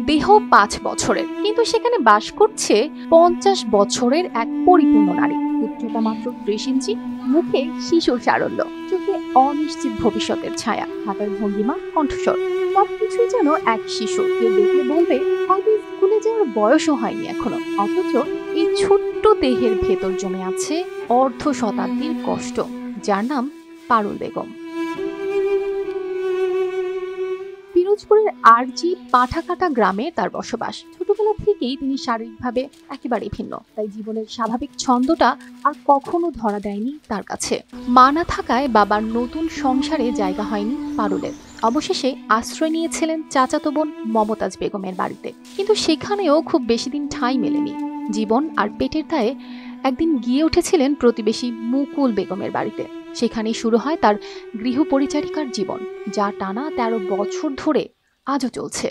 দেহ 5 বছরের, কিন্তু সেখানে বাস করছে 50 বছরের এক পরিপূর্ণ নারী। উচ্চতা মাত্র 30 ইঞ্চি, মুখে শিশুর সারল্য, চোখে অনিশ্চিত ভবিষ্যতের ছায়া, হাতের ভঙ্গিমা, কণ্ঠস্বর, সবকিছুই যেন এক শিশু। কেউ দেখলে বলবে হয়তো স্কুলে যাওয়ার বয়সও হয়নি এখনো, অথচ এই ছোট্ট দেহের ভেতর জমে আছে অর্ধ শতাব্দীর কষ্ট, যার নাম পারুল বেগম। পিরোজপুরের আরজি পাঠাকাটা গ্রামে তার বসবাস। ছোটবেলা থেকেই তিনি শারীরিকভাবে একেবারেই ভিন্ন, তাই জীবনের স্বাভাবিক ছন্দটা আর কখনো ধরা দেয়নি তার কাছে। মা না থাকায় বাবার নতুন সংসারে জায়গা হয়নি পারুলের। অবশেষে আশ্রয় নিয়েছিলেন চাচাতো বোন মমতাজ বেগমের বাড়িতে, কিন্তু সেখানেও খুব বেশি দিন ঠাঁই মেলেনি। জীবন আর পেটের দায়ে একদিন গিয়ে উঠেছিলেন প্রতিবেশী মুকুল বেগমের বাড়িতে। সেখানেই শুরু হয় তার গৃহপরিচারিকার জীবন, যা টানা 13 বছর ধরে আজও চলছে।